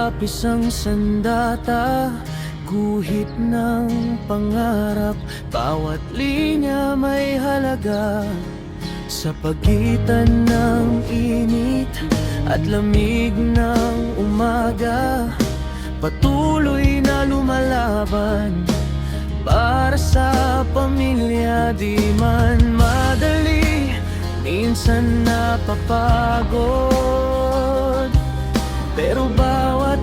Isang sandata, guhit ng pangarap. Bawat linya may halaga. Sa pagitan ng init at lamig ng umaga, patuloy na lumalaban para sa pamilya. Di man madali, minsan napapagod, pero bawat